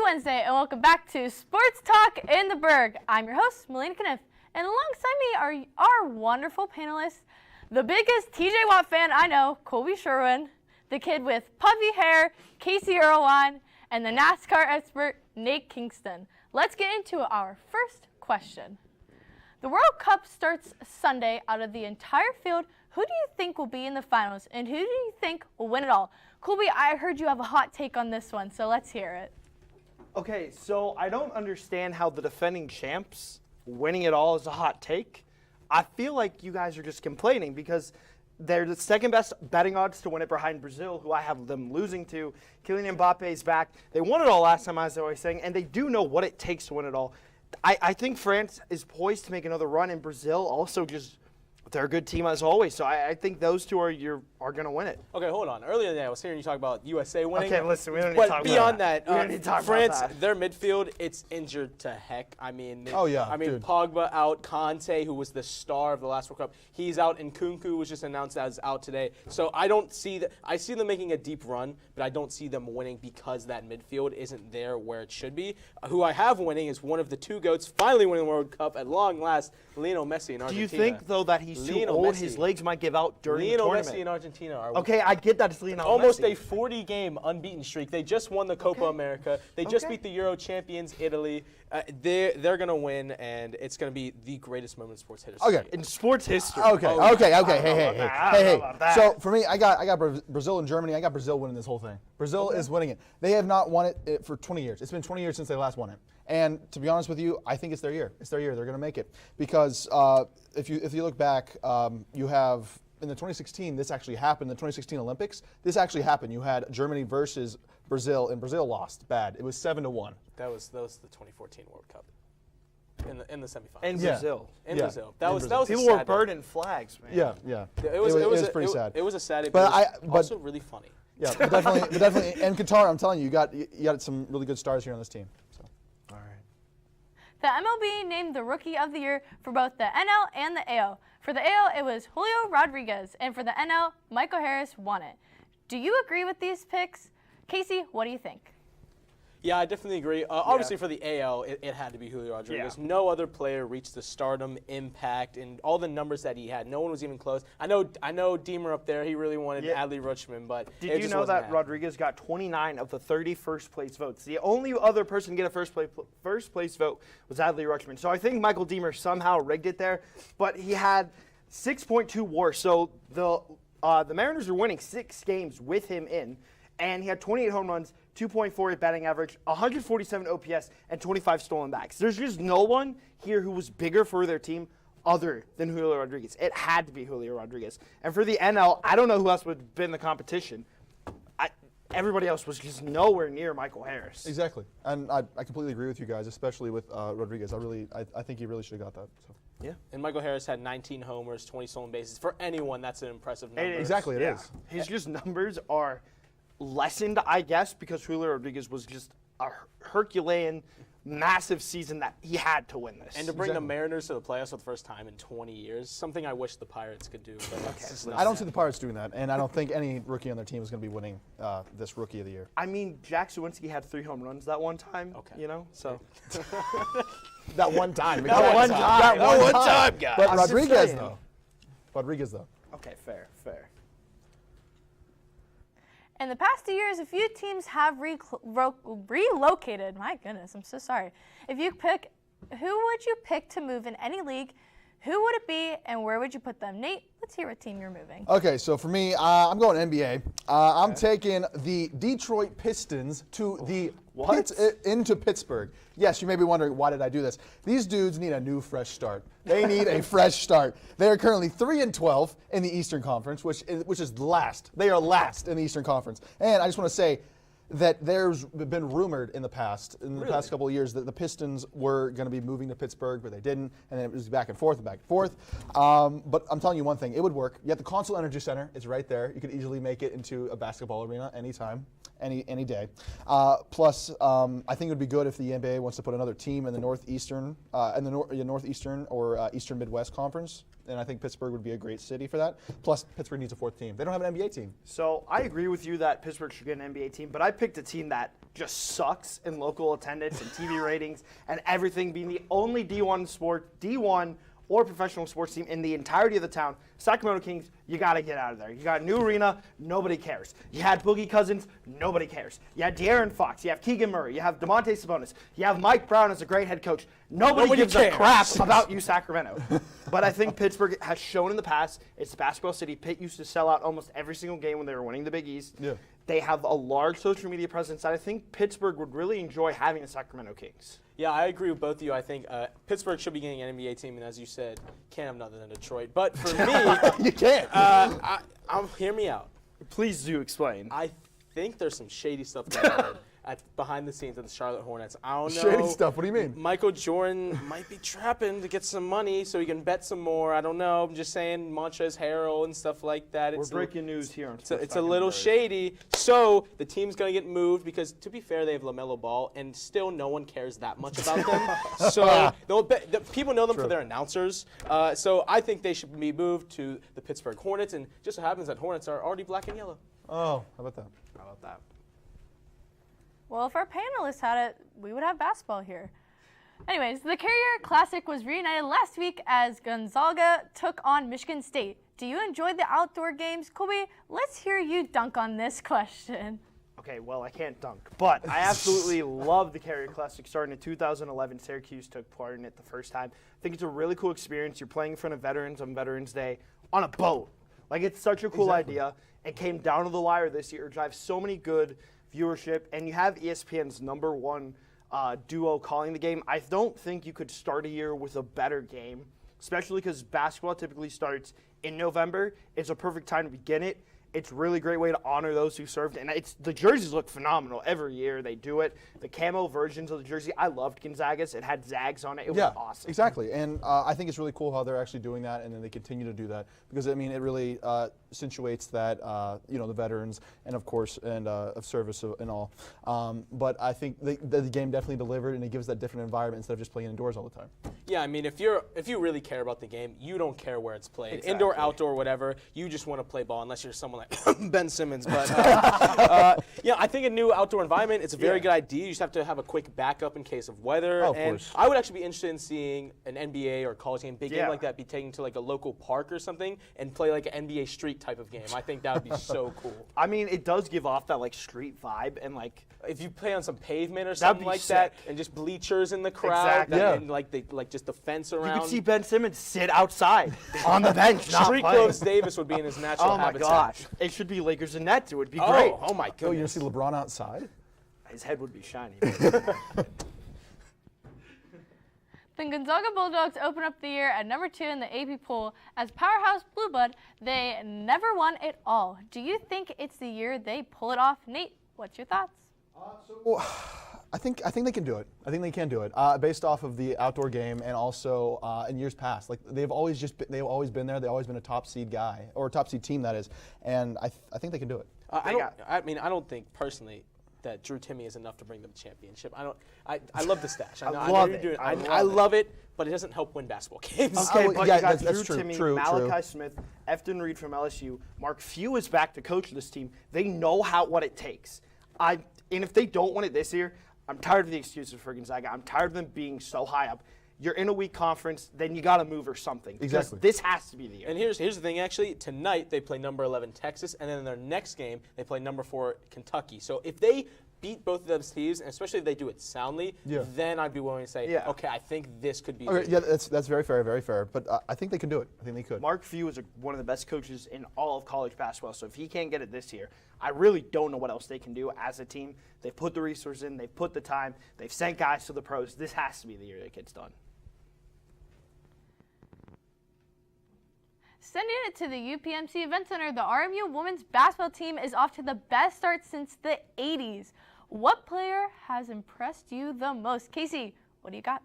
Wednesday, and welcome back to Sports Talk in the Burgh. I'm your host, Melina Kniff, and alongside me are our wonderful panelists, the biggest TJ Watt fan I know, Colby Sherwin, the kid with puffy hair, Casey Irwine, and the NASCAR expert, Nate Kingston. Let's get into our first question. The World Cup starts Sunday. Out of the entire field, who do you think will be in the finals, and who do you think will win it all? Colby, I heard you have a hot take on this one, so let's hear it. Okay, so I don't understand how the defending champs winning it all is a hot take. I feel like you guys are just complaining because they're the second best betting odds to win it behind Brazil, who I have them losing to. Kylian Mbappe's back. They won it all last time, as I was saying, and they do know what it takes to win it all. I think France is poised to make another run, and Brazil also just – they're a good team as always, so I think those two are going to win it. Okay, hold on. Earlier today, I was hearing you talk about USA winning. Okay, listen, we don't need to talk about that. But beyond that, we don't need to talk France, about that. their midfield, it's injured to heck. I mean, dude. Pogba out, Conte, who was the star of the last World Cup, he's out, and Nkunku was just announced as out today. So I don't see that. I see them making a deep run, but I don't see them winning because that midfield isn't there where it should be. Who I have winning is one of the two GOATs, finally winning the World Cup at long last, Lionel Messi in Argentina. Do you think, though, that he's too old? His legs might give out during the tournament. Messi in Argentina are okay, I get that it's Lionel almost Messi. a 40-game unbeaten streak. They just won the Copa America. They just beat the Euro champions, Italy. They're going to win, and it's going to be the greatest moment in sports history. Okay, in sports history. Hey. So for me, I got Brazil and Germany. I got Brazil winning this whole thing. Brazil is winning it. They have not won it for 20 years. It's been 20 years since they last won it. And to be honest with you, I think it's their year. It's their year. They're going to make it because if you look back, you have in the 2016 this actually happened. The 2016 Olympics, this actually happened. You had Germany versus Brazil, and Brazil lost bad. It was 7-1. That was the 2014 World Cup in the semifinals. In Brazil. In Brazil. That was people were burning flags, man. Yeah. It was pretty sad. It was a sad, but also really funny. Yeah, but definitely. And Qatar, I'm telling you, you got some really good stars here on this team. So. All right. The MLB named the Rookie of the Year for both the NL and the AL. For the AL, it was Julio Rodriguez, and for the NL, Michael Harris won it. Do you agree with these picks? Casey, what do you think? Yeah, I definitely agree. Obviously, for the AL, it had to be Julio Rodriguez. Yeah. No other player reached the stardom, impact, and all the numbers that he had. No one was even close. I know Deemer up there, he really wanted Adley Rutschman, but did you know that Rodriguez got 29 of the 30 first-place votes? The only other person to get a first-place vote was Adley Rutschman. So I think Michael Deemer somehow rigged it there, but he had 6.2 WAR. So the Mariners are winning 6 games with him in, and he had 28 home runs, 2.48 batting average, 147 OPS, and 25 stolen bags. There's just no one here who was bigger for their team other than Julio Rodriguez. It had to be Julio Rodriguez. And for the NL, I don't know who else would have been in the competition. Everybody else was just nowhere near Michael Harris. Exactly. And I completely agree with you guys, especially with Rodriguez. I think he really should have got that. So. Yeah. And Michael Harris had 19 homers, 20 stolen bases. For anyone, that's an impressive number. Exactly, it is. His just numbers are lessened, I guess, because Julio Rodriguez was just a Herculean, massive season that he had to win this. And to bring the Mariners to the playoffs for the first time in 20 years, something I wish the Pirates could do. But I don't see the Pirates doing that, and I don't think any rookie on their team is going to be winning this Rookie of the Year. I mean, Jack Suwinski had 3 home runs that one time, so. That one time. That one time, guys. But Rodriguez, though. Okay, fair. In the past 2 years, a few teams have relocated. My goodness, I'm so sorry. If you pick, who would you pick to move in any league? Who would it be, and where would you put them? Nate, let's hear what team you're moving. Okay, so for me, I'm going NBA. I'm taking the Detroit Pistons to into Pittsburgh. Yes, you may be wondering, why did I do this? These dudes need a new, fresh start. They need a fresh start. They are currently 3-12 in the Eastern Conference, which is last. They are last in the Eastern Conference. And I just want to say that there's been rumored in the past past couple of years that the Pistons were going to be moving to Pittsburgh, but they didn't, and then it was back and forth. But I'm telling you one thing, it would work. You have the Consol Energy Center. It's right there. You could easily make it into a basketball arena anytime. Any day. Plus, I think it would be good if the NBA wants to put another team in the Northeastern or Eastern Midwest Conference. And I think Pittsburgh would be a great city for that. Plus, Pittsburgh needs a 4th team. They don't have an NBA team. So I agree with you that Pittsburgh should get an NBA team, but I picked a team that just sucks in local attendance and TV ratings and everything, being the only D1 or professional sports team in the entirety of the town. Sacramento Kings, you got to get out of there. You got a new arena, nobody cares. You had Boogie Cousins, nobody cares. You had De'Aaron Fox, you have Keegan Murray, you have DeMonte Sabonis, you have Mike Brown as a great head coach. Nobody gives a crap about you, Sacramento. But I think Pittsburgh has shown in the past, it's a basketball city. Pitt used to sell out almost every single game when they were winning the Big East. Yeah. They have a large social media presence that I think Pittsburgh would really enjoy having the Sacramento Kings. Yeah, I agree with both of you. I think Pittsburgh should be getting an NBA team, and as you said, can't have nothing than Detroit. But for me, You can't. hear me out. Please do explain. I think there's some shady stuff going on behind the scenes at the Charlotte Hornets. I don't know. Shady stuff. What do you mean? Michael Jordan might be trapping to get some money so he can bet some more. I don't know. I'm just saying Montrezl Harrell and stuff like that. We're breaking news here on Sports It's a Talk in little the Burgh. shady. So the team's going to get moved because, to be fair, they have LaMelo Ball, and still no one cares that much about them. So the people know them for their announcers. So I think they should be moved to the Pittsburgh Hornets, and just so happens that Hornets are already black and yellow. Oh, how about that? How about that? Well, if our panelists had it, we would have basketball here. Anyways, the Carrier Classic was reunited last week as Gonzaga took on Michigan State. Do you enjoy the outdoor games? Colby, let's hear you dunk on this question. Okay, well, I can't dunk, but I absolutely love the Carrier Classic. Starting in 2011, Syracuse took part in it the first time. I think it's a really cool experience. You're playing in front of veterans on Veterans Day on a boat. Like, it's such a cool idea. It came down to the wire this year. It drives so many good viewership, and you have ESPN's #1 duo calling the game. I don't think you could start a year with a better game, especially because basketball typically starts in November. It's a perfect time to begin it. It's a really great way to honor those who served, and the jerseys look phenomenal every year. They do it. The camo versions of the jersey, I loved Gonzaga's. It had Zags on it. It was awesome. Exactly, and I think it's really cool how they're actually doing that, and then they continue to do that because I mean it really accentuates that the veterans and of course of service and all. But I think the game definitely delivered, and it gives that different environment instead of just playing indoors all the time. Yeah, I mean, if you really care about the game, you don't care where it's played, Exactly. indoor, outdoor, whatever. You just want to play ball, unless you're someone like Ben Simmons. But I think a new outdoor environment, it's a very good idea. You just have to have a quick backup in case of weather. Oh, of and course. I would actually be interested in seeing an NBA or college game, big game Yeah. like that, be taken to like a local park or something and play like an NBA street type of game. I think that would be so cool. I mean, it does give off that like street vibe, and like If you play on some pavement or That'd something be like sick. that, and just bleachers in the crowd, Exactly. and like just the fence around. you could see Ben Simmons sit outside on the bench, not Street playing. Clothes Davis would be in his natural Oh my habitat. gosh, it should be Lakers and Nets. It would be great. Oh my Oh, you're gonna goodness. see LeBron outside? His head would be shiny. The Gonzaga Bulldogs open up the year at #2 in the AP poll. As powerhouse Blue Blood, they never won it all. Do you think it's the year they pull it off? Nate, what's your thoughts? Well, I think they can do it. I think they can do it based off of the outdoor game and also in years past. Like they've always been there. They've always been a top seed guy or a top seed team that is, and I think they can do it. I don't think personally that Drew Timme is enough to bring them a championship. I love the stash. I love you're it. doing I I love love it, but it doesn't help win basketball games. Okay, Oh, but yeah, you got that's Drew true, Timme, true. Malachi Smith, Efton Reed from LSU, Mark Few is back to coach this team. They know what it takes. And if they don't win it this year, I'm tired of the excuses for Gonzaga. I'm tired of them being so high up. You're in a weak conference, then you got to move or something. Exactly. This has to be the year. And here's the thing, actually. Tonight, they play #11 Texas, and then in their next game, they play #4 Kentucky. So if they beat both of those teams, and especially if they do it soundly, then I'd be willing to say, okay, I think this could be Okay, yeah, that's very fair, very fair. But I think they can do it. I think they could. Mark Few is one of the best coaches in all of college basketball. So if he can't get it this year, I really don't know what else they can do as a team. They've put the resources in. They've put the time. They've sent guys to the pros. This has to be the year it gets done. Sending it to the UPMC Event Center, the RMU women's basketball team is off to the best start since the 80s. What player has impressed you the most? Casey, what do you got?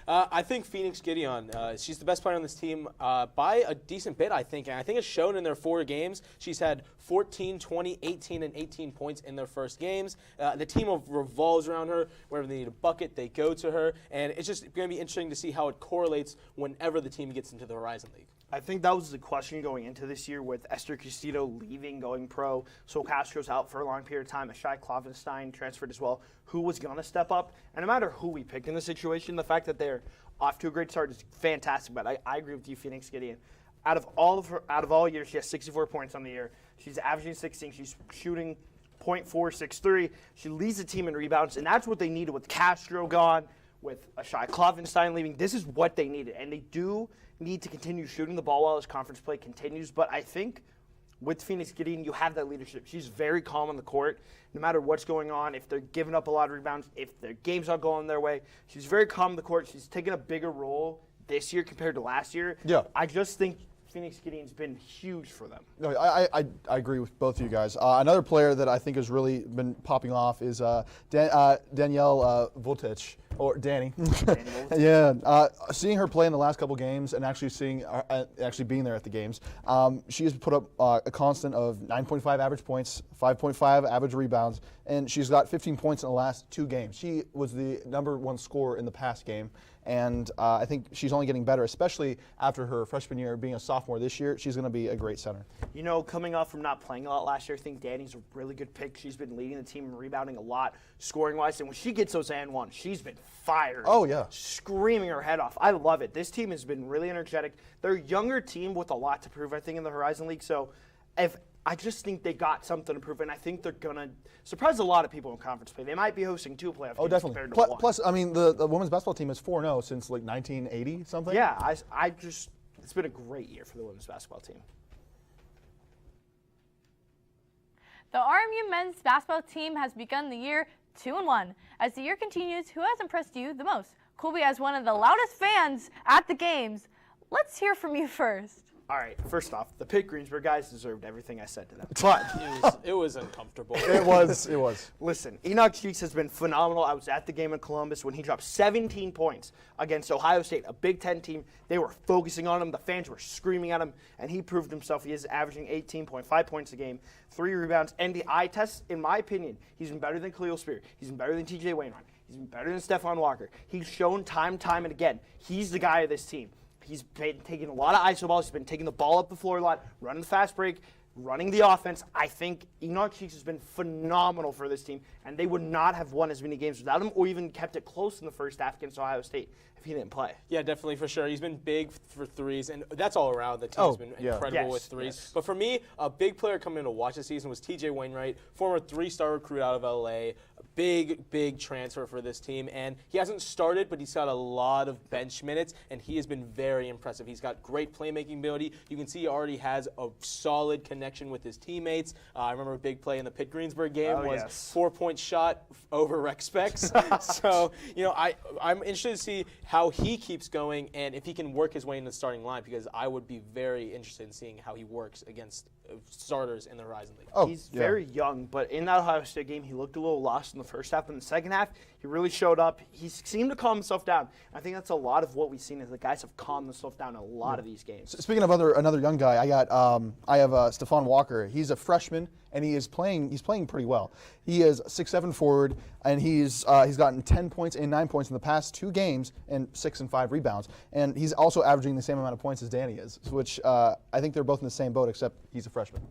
I think Phoenix Gideon, she's the best player on this team by a decent bit, I think. And I think it's shown in their 4 games. She's had 14, 20, 18, and 18 points in their first games. The team revolves around her. Wherever they need a bucket, they go to her. And it's just going to be interesting to see how it correlates whenever the team gets into the Horizon League. I think that was the question going into this year with Esther Castillo leaving, going pro. Sol Castro's out for a long period of time. Ashai Klovenstein transferred as well. Who was going to step up? And no matter who we picked in the situation, the fact that they're off to a great start is fantastic. But I agree with you, Phoenix Gideon. Out of all years, she has 64 points on the year. She's averaging 16. She's shooting .463. She leads the team in rebounds, and that's what they needed with Castro gone, with Ashai Klovenstein leaving. This is what they needed, and they do need to continue shooting the ball while this conference play continues. But I think with Phoenix Gideon, you have that leadership. She's very calm on the court, no matter what's going on. If they're giving up a lot of rebounds, if their game's not going their way, she's very calm on the court. She's taken a bigger role this year compared to last year. Yeah. I just think Phoenix Gideon's been huge for them. No, I agree with both of you guys. Another player that I think has really been popping off is Danielle Voltic, or Danny. Yeah, seeing her play in the last couple games and actually actually being there at the games, she has put up a constant of 9.5 average points, 5.5 average rebounds, and she's got 15 points in the last 2 games. She was the #1 scorer in the past game. And I think she's only getting better, especially after her freshman year, being a sophomore this year. She's going to be a great center. You know, coming off from not playing a lot last year, I think Danny's a really good pick. She's been leading the team and rebounding a lot, scoring-wise. And when she gets those and one, she's been fired. Oh, yeah. Screaming her head off. I love it. This team has been really energetic. They're a younger team with a lot to prove, I think, in the Horizon League. So I just think they got something to prove, and I think they're going to surprise a lot of people in conference play. They might be hosting 2 playoff games compared to 1. Plus, I mean, the women's basketball team is 4-0 since like 1980 something. Yeah, it's been a great year for the women's basketball team. The RMU men's basketball team has begun the year 2-1. As the year continues, who has impressed you the most? Colby, as one of the loudest fans at the games, let's hear from you first. All right, first off, the Pitt Greensburg guys deserved everything I said to them. But It was uncomfortable. It was. Listen, Enoch Cheeks has been phenomenal. I was at the game in Columbus when he dropped 17 points against Ohio State, a Big Ten team. They were focusing on him. The fans were screaming at him, and he proved himself. He is averaging 18.5 points a game, 3 rebounds, and the eye test, in my opinion, he's been better than Khalil Spear. He's been better than TJ Wainwright. He's been better than Stephon Walker. He's shown time and again, he's the guy of this team. He's been taking a lot of ISO balls. He's been taking the ball up the floor a lot, running the fast break, running the offense. I think Enoch Cheeks has been phenomenal for this team, and they would not have won as many games without him or even kept it close in the first half against Ohio State if he didn't play. Yeah, definitely, for sure. He's been big for threes, and that's all around. The team's been incredible with threes. Yes. But for me, a big player coming in to watch this season was TJ Wainwright, former 3-star recruit out of LA. Big transfer for this team, and he hasn't started, but he's got a lot of bench minutes, and he has been very impressive. He's got great playmaking ability. You can see he already has a solid connection with his teammates. I remember a big play in the Pitt Greensburg game was 4-point shot over rec specs. So, you know, I'm interested to see how he keeps going and if he can work his way into the starting line, because I would be very interested in seeing how he works against starters in the Horizon League. He's very young, but in that Ohio State game, he looked a little lost in the first half. But in the second half, he really showed up. He seemed to calm himself down. I think that's a lot of what we've seen is the guys have calmed themselves down in a lot of these games. Speaking of another young guy, I have Stephon Walker. He's a freshman, and he's playing pretty well. He is 6'7" forward, and he's gotten 10 points and 9 points in the past 2 games and 6 and 5 rebounds. And he's also averaging the same amount of points as Danny is, which I think they're both in the same boat, except he's a freshman.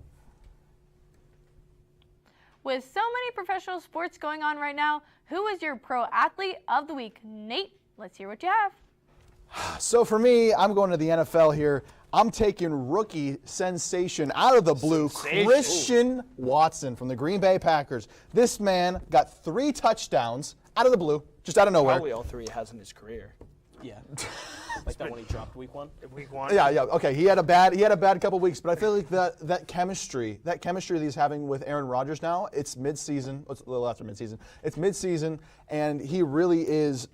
With so many professional sports going on right now, who is your pro athlete of the week? Nate, let's hear what you have. So for me, I'm going to the NFL here. I'm taking rookie sensation out of the blue, Christian Watson from the Green Bay Packers. This man got 3 touchdowns out of the blue, just out of nowhere. Probably all 3 he has in his career. Yeah. Like that one he dropped week 1? Week 1? Yeah. Okay. He had a bad couple weeks, but I feel like that chemistry that he's having with Aaron Rodgers now, it's midseason. It's a little after midseason. It's midseason, and he really is.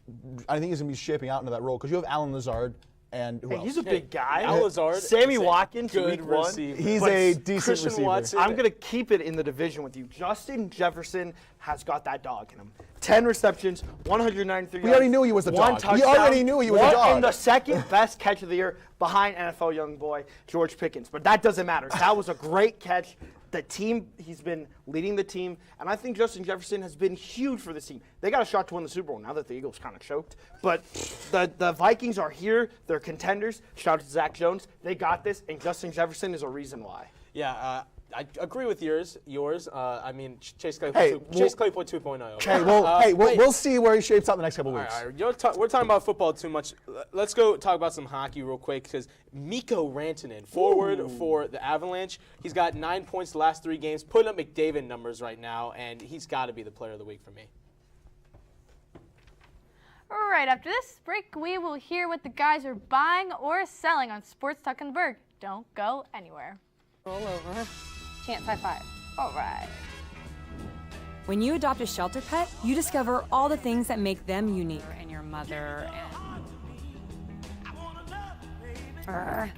I think he's gonna be shaping out into that role because you have Alan Lazard. And who else? He's a big guy. Al Lazard, Sammy Watkins, good week 1. receiver. He's But a decent Christian receiver. Watson, I'm going to keep it in the division with you. Justin Jefferson has got that dog in him. 10 receptions, 193 yards. We already knew he was the 1 dog. touchdown. We already knew he was a dog. And the second best catch of the year behind NFL young boy George Pickens. But that doesn't matter. That was a great catch. the team, he's been leading the team, and I think Justin Jefferson has been huge for this team. They got a shot to win the Super Bowl now that the Eagles kind of choked, but the Vikings are here. They're contenders. Shout out to Zach Jones. They got this, and Justin Jefferson is a reason why. Yeah, I agree with yours. I mean, Chase Claypool, Hey, Chase Claypool 2.0. Okay, well, we'll see where he shapes up the next couple weeks. All right, we're talking about football too much. Let's go talk about some hockey real quick because Mikko Rantanen, forward for the Avalanche, he's got 9 points the last 3 games, putting up McDavid numbers right now, and he's got to be the player of the week for me. All right, after this break, we will hear what the guys are buying or selling on Sports Talk in the Burgh. Don't go anywhere. Roll over. Chance high five. All right. When you adopt a shelter pet, you discover all the things that make them unique. And your mother and...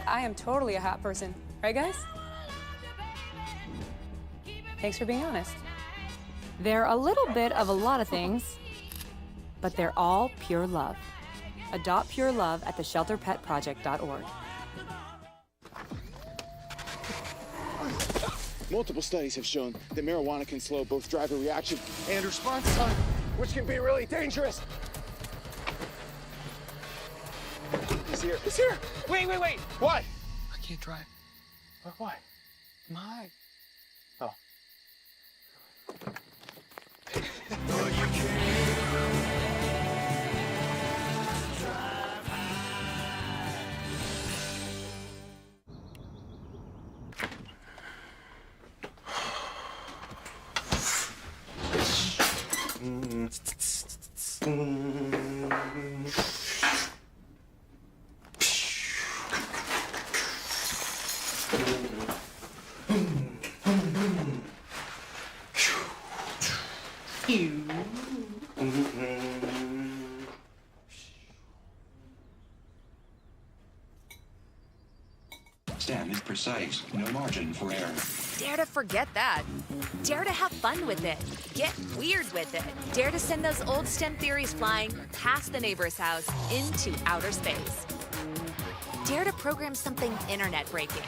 I am totally a hot person. Right, guys? Thanks for being honest. They're a little bit of a lot of things, but they're all pure love. Adopt pure love at theshelterpetproject.org. Multiple studies have shown that marijuana can slow both driver reaction and response time, which can be really dangerous. He's here. He's here. Wait. What? I can't drive. Why? My. Oh. Stem is precise, no margin for error. Dare to forget that. Dare to have fun with it. Get weird with it. Dare to send those old STEM theories flying past the neighbor's house into outer space. Dare to program something internet-breaking,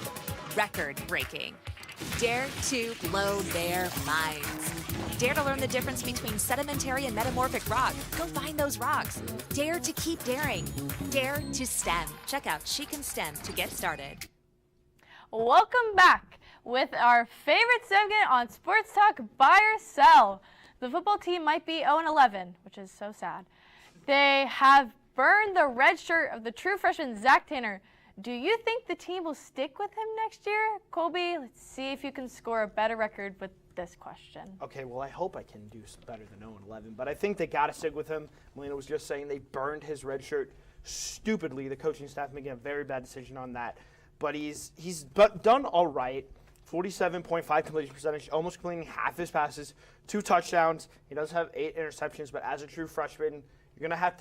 record-breaking. Dare to blow their minds. Dare to learn the difference between sedimentary and metamorphic rock. Go find those rocks. Dare to keep daring. Dare to STEM. Check out She Can STEM to get started. Welcome back with our favorite segment on Sports Talk, Buy or Sell. The football team might be 0-11, which is so sad. They have burned the red shirt of the true freshman Zach Tanner. Do you think the team will stick with him next year? Colby, let's see if you can score a better record with this question. Okay, well, I hope I can do better than 0-11, but I think they got to stick with him. Melina was just saying they burned his red shirt stupidly. The coaching staff making a very bad decision on that. But he's done all right. 47.5 completion percentage, almost completing half his passes, 2 touchdowns. He does have 8 interceptions, but as a true freshman, you're gonna have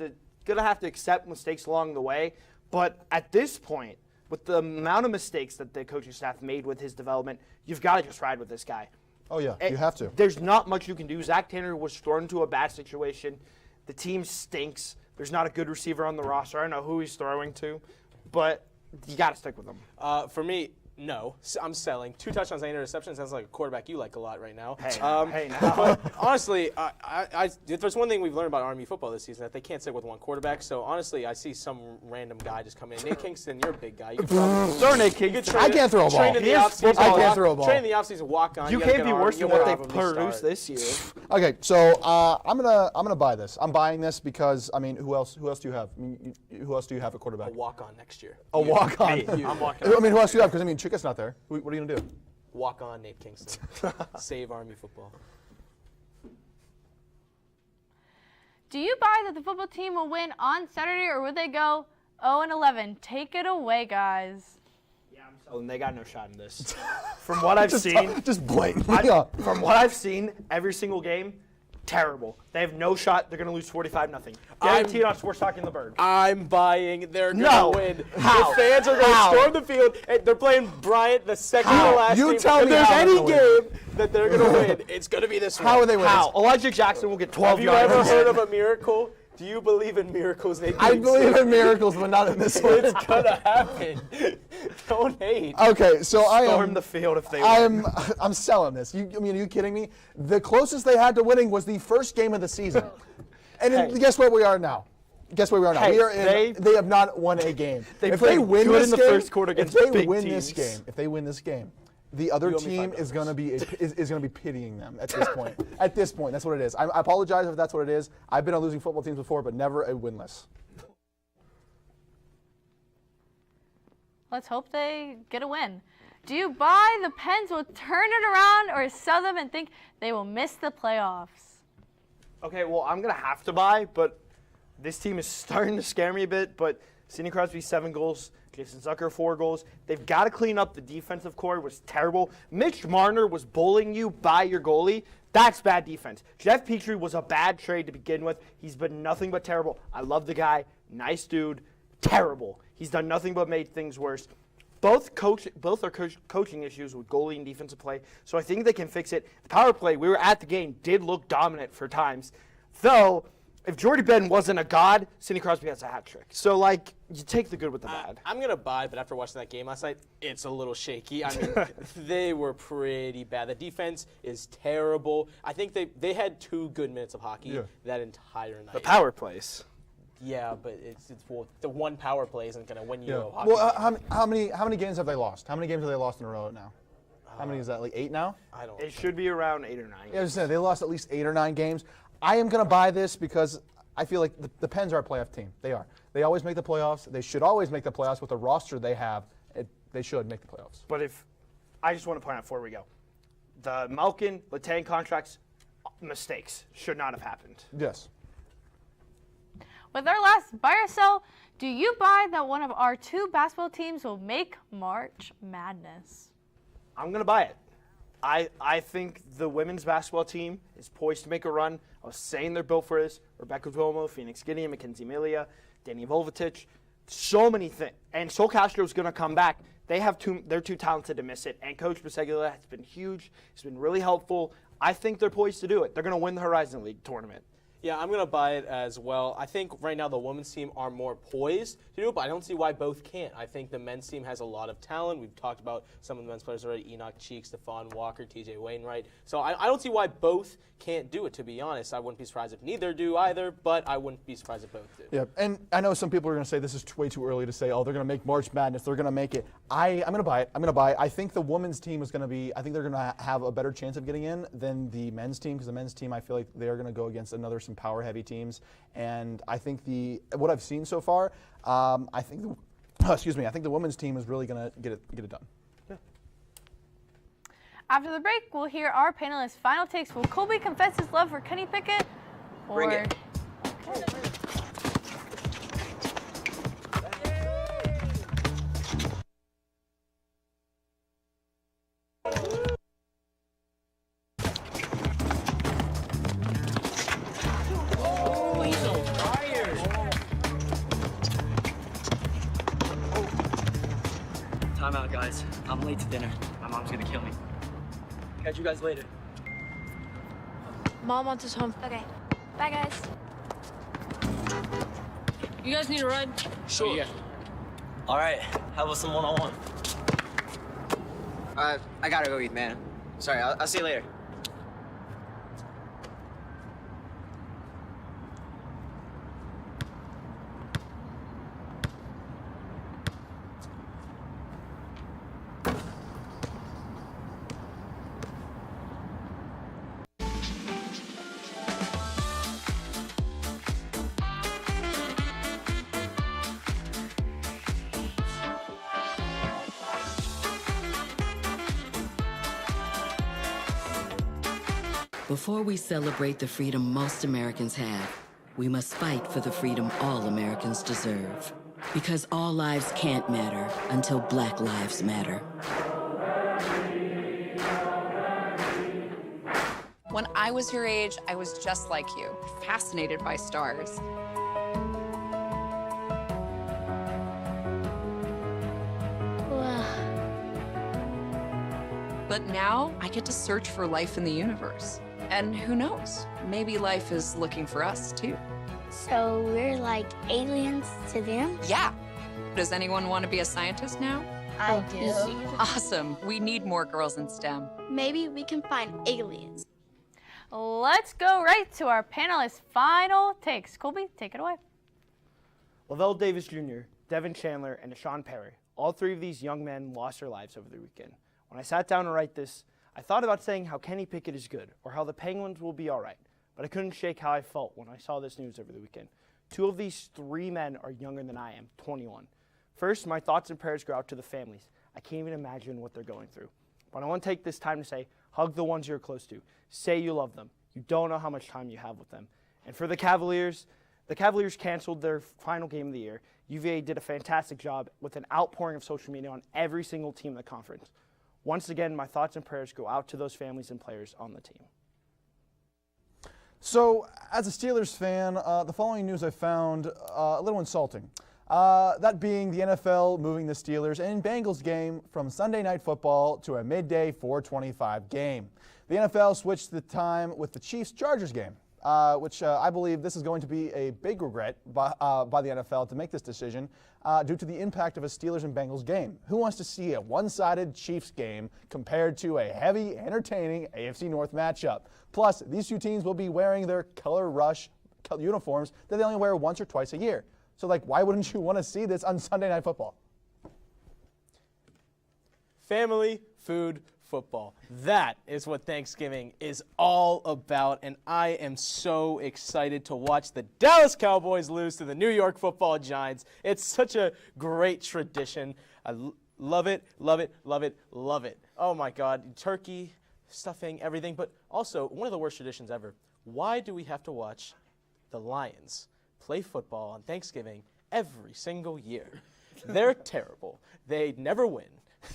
to accept mistakes along the way. But at this point, with the amount of mistakes that the coaching staff made with his development, you've got to just ride with this guy. Oh, yeah, you have to. There's not much you can do. Zach Tanner was thrown into a bad situation. The team stinks. There's not a good receiver on the roster. I don't know who he's throwing to, but you got to stick with him. For me, no. I'm selling. 2 touchdowns, 8 interceptions. Sounds like a quarterback you like a lot right now. Hey, now. But honestly, if there's one thing we've learned about RMU football this season, that they can't stick with one quarterback. So honestly, I see some random guy just come in. Nate Kingston, you're a big guy. You could probably Throw Nate Kingston. I can't throw a ball. Train in the offseason. I can't throw a ball. Train in the offseason, walk on. You got a can't good be arm, worse than you'll what they've probably produced start. this year. Okay, so I'm gonna buy this. I'm buying this because I mean, who else do you have? I mean, who else do you have at quarterback? A walk on next year. A walk on. I'm walking I on. mean, who else do you have? Because I mean, Chicka's not there. What are you gonna do? Walk on Nate Kingston. Save Army football. Do you buy that the football team will win on Saturday, or would they go 0-11? Take it away, guys. Yeah, I'm selling. They got no shot in this. From what I've seen, just blatantly. from what I've seen, every single game, terrible. They have no shot. They're going to lose 45-0. Guaranteed on Sports Talk in the Burgh. I'm buying. They're going No. to win. How? The fans are going to How? storm the field. And they're playing Bryant, the second to last You team. tell If me there's how any they're gonna game that they're going to win, it's going to be this one. How are they winning? How? Elijah Jackson will get 12 Have you yards. ever heard of a miracle? Do you believe in miracles, Nate I Kingston? believe in miracles, but not in this one. It's going to happen. Don't hate. Okay, so Storm the field if they win. I'm selling this. I mean, are you kidding me? The closest they had to winning was the first game of the season. And guess where we are now? Guess where we are now? They have not won a game. If they win this the game, first quarter against if they big win teams. this game, the other team is going to be pitying them at this point. At this point, that's what it is. I apologize if that's what it is. I've been on losing football teams before, but never a winless. Let's hope they get a win. Do you buy the Pens will turn it around or sell them and think they will miss the playoffs? Okay, well, I'm going to have to buy, but this team is starting to scare me a bit. But Sidney Crosby, 7 goals. Jason Zucker, 4 goals. They've got to clean up the defensive core. It was terrible. Mitch Marner was bullying you by your goalie. That's bad defense. Jeff Petrie was a bad trade to begin with. He's been nothing but terrible. I love the guy. Nice dude. Terrible. He's done nothing but made things worse. Both are coaching issues with goalie and defensive play, so I think they can fix it. The power play, we were at the game, did look dominant for times. Though, if Jordy Ben wasn't a god, Sidney Crosby has a hat trick. So, like, you take the good with the bad. I'm going to buy, but after watching that game last night, it's a little shaky. I mean, they were pretty bad. The defense is terrible. I think they had 2 good minutes of hockey that entire night. The power plays. Yeah, but well, the one power play isn't going to win you a hockey Well, game. how many games have they lost? How many games have they lost in a row now? How many is that, like 8 now? I don't. It should be around 8 or 9. Yeah, I was saying, they lost at least 8 or 9 games. I am going to buy this because I feel like the Pens are a playoff team. They are. They always make the playoffs. They should always make the playoffs with the roster they have. They should make the playoffs. But I just want to point out before we go, the Malkin, Letang contracts, mistakes should not have happened. Yes. With our last buy or sell, do you buy that one of our 2 basketball teams will make March Madness? I'm going to buy it. I think the women's basketball team is poised to make a run. I was saying they're built for this. Rebecca Duomo, Phoenix Gideon, Mackenzie Milia, Danny Volvatic. So many things. And Sol Castro is going to come back. They're too talented to miss it. And Coach Bisegula has been huge. He's been really helpful. I think they're poised to do it. They're going to win the Horizon League tournament. Yeah, I'm going to buy it as well. I think right now the women's team are more poised to do it, but I don't see why both can't. I think the men's team has a lot of talent. We've talked about some of the men's players already, Enoch Cheek, Stephon Walker, TJ Wainwright. So I don't see why both can't do it, to be honest. I wouldn't be surprised if neither do either, but I wouldn't be surprised if both do. Yeah, and I know some people are going to say this is way too early to say, oh, they're going to make March Madness, they're going to make it. I'm going to buy it. I'm going to buy it. I think the women's team is going to be, I think they're going to have a better chance of getting in than the men's team, because the men's team, I feel like they're going to go against some power-heavy teams. And I think what I've seen so far, I think the women's team is really going to get it done. Yeah. After the break, we'll hear our panelists' final takes. Will Colby confess his love for Kenny Pickett? Bring it. Okay. Time out, guys. I'm late to dinner. My mom's gonna kill me. Catch you guys later. Mom wants us home. Okay. Bye, guys. You guys need a ride? Sure. Yeah. All right. How about some one-on-one? I gotta go eat, man. Sorry, I'll see you later. Before we celebrate the freedom most Americans have, we must fight for the freedom all Americans deserve. Because all lives can't matter until Black lives matter. When I was your age, I was just like you, fascinated by stars. But now I get to search for life in the universe. And who knows, maybe life is looking for us too. So we're like aliens to them? Yeah. Does anyone want to be a scientist now? I do. Awesome. We need more girls in STEM. Maybe we can find aliens. Let's go right to our panelists' final takes. Colby, take it away. Lavelle Davis Jr., Devin Chandler, and Deshaun Perry. All three of these young men lost their lives over the weekend. When I sat down to write this, I thought about saying how Kenny Pickett is good or how the Penguins will be all right, but I couldn't shake how I felt when I saw this news over the weekend. Two of these three men are younger than I am, 21. First, my thoughts and prayers go out to the families. I can't even imagine what they're going through. But I want to take this time to say, hug the ones you're close to. Say you love them. You don't know how much time you have with them. And for the Cavaliers canceled their final game of the year. UVA did a fantastic job with an outpouring of social media on every single team in the conference. Once again, my thoughts and prayers go out to those families and players on the team. So, as a Steelers fan, the following news I found a little insulting. That being the NFL moving the Steelers and Bengals game from Sunday Night Football to a midday 4:25 game. The NFL switched the time with the Chiefs-Chargers game, which I believe this is going to be a big regret by the NFL to make this decision due to the impact of a Steelers and Bengals game. Who wants to see a one-sided Chiefs game compared to a heavy, entertaining AFC North matchup? Plus, these two teams will be wearing their color rush uniforms that they only wear once or twice a year. So, why wouldn't you want to see this on Sunday Night Football? Family, food, football. That is what Thanksgiving is all about, and I am so excited to watch the Dallas Cowboys lose to the New York Football Giants. It's such a great tradition. I love it, love it, love it, love it. Oh my God, turkey, stuffing, everything, but also one of the worst traditions ever. Why do we have to watch the Lions play football on Thanksgiving every single year? They're terrible. They never win.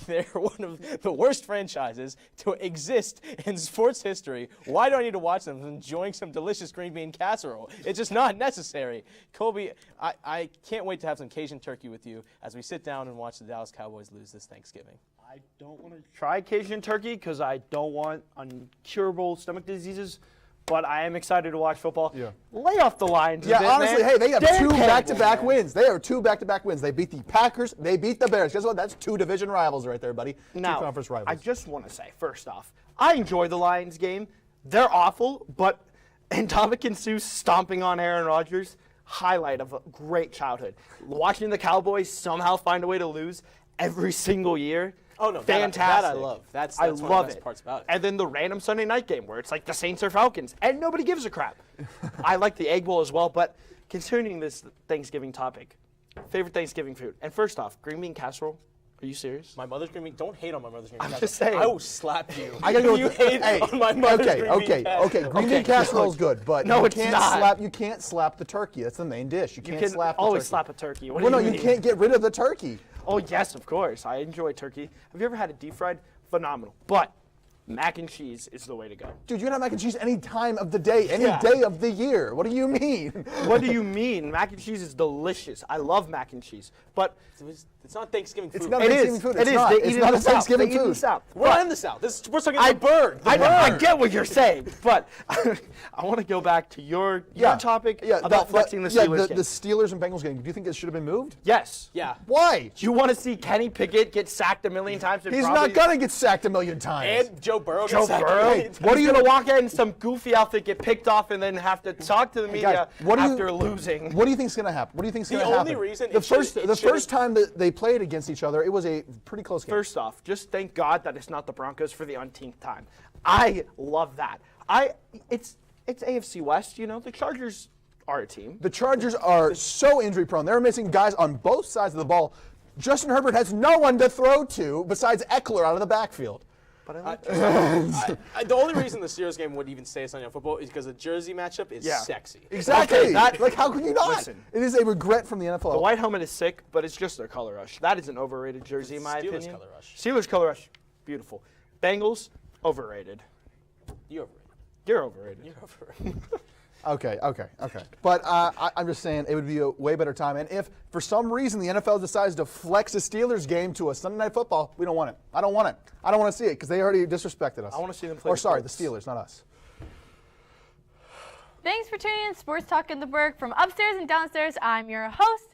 They're one of the worst franchises to exist in sports history. Why do I need to watch them enjoying some delicious green bean casserole? It's just not necessary. Colby, I can't wait to have some Cajun turkey with you as we sit down and watch the Dallas Cowboys lose this Thanksgiving. I don't want to try Cajun turkey because I don't want incurable stomach diseases. But I am excited to watch football. Yeah. Lay off the Lions. Yeah, a bit, honestly, man. hey, they have They're two terrible, back-to-back man. wins. They are two back-to-back wins. They beat the Packers. They beat the Bears. Guess what? That's two division rivals right there, buddy. Now, two conference rivals. I just want to say, first off, I enjoy the Lions game. They're awful, but Ndamukong Suh stomping on Aaron Rodgers, highlight of a great childhood. Watching the Cowboys somehow find a way to lose every single year. Oh, no, fantastic. That I love. That's I one love of the best it. parts about it. And then the random Sunday night game where it's like the Saints or Falcons, and nobody gives a crap. I like the Egg Bowl as well, but continuing this Thanksgiving topic, favorite Thanksgiving food. And first off, green bean casserole. Are you serious? My mother's green bean. Don't hate on my mother's green bean. I'm just saying. I will slap you. I gotta go you with hate on my mother's green bean. Okay. Green bean casserole is good, but no, you can't slap the turkey. That's the main dish. You can't slap the always turkey. slap a turkey. Well, no, you can't get rid of the turkey. Oh, yes, of course. I enjoy turkey. Have you ever had it deep fried? Phenomenal. But mac and cheese is the way to go. Dude, you can have mac and cheese any time of the day, any day of the year. What do you mean? What do you mean? Mac and cheese is delicious. I love mac and cheese. But it's not Thanksgiving food. It's not Thanksgiving food. It is. Not. They It's eat not it a in the South. Thanksgiving They eat it in food. the South. We're not in the South. We're talking about the Burgh. I get what you're saying, but I want to go back to your topic about flexing the Steelers game. The Steelers and Bengals game. Do you think it should have been moved? Yes. Yeah. Why? Do you want to see Kenny Pickett get sacked a million times? He's not going to get sacked a million times. And Joe Burrow. Joe Burrow. What are you going to walk in some goofy outfit, get picked off, and then have to talk to the media after losing? What do you think is going to happen? What do you think is going to happen? The only reason the first time that they played against each other, it was a pretty close game. First off, just thank God that it's not the Broncos for the umpteenth time. I love that. It's AFC West. You know, the Chargers are a team. The Chargers are so injury prone. They're missing guys on both sides of the ball. Justin Herbert has no one to throw to besides Eckler out of the backfield. But I like the only reason the Steelers game would even stay Sunday Night Football is because the jersey matchup is sexy. Exactly. Okay, how can you not? Listen, it is a regret from the NFL. The white helmet is sick, but it's just their color rush. That is an overrated jersey in my opinion. Color rush. Steelers color rush, beautiful. Bengals, overrated. You're overrated. You're overrated. You're overrated. Okay. But I'm just saying it would be a way better time. And if for some reason the NFL decides to flex a Steelers game to a Sunday Night Football, we don't want it. I don't want it. I don't want to see it because they already disrespected us. I want to see them play. Or sorry, the Steelers, not us. Thanks for tuning in to Sports Talk in the Burgh from upstairs and downstairs. I'm your host.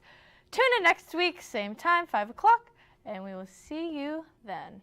Tune in next week, same time, 5 o'clock. And we will see you then.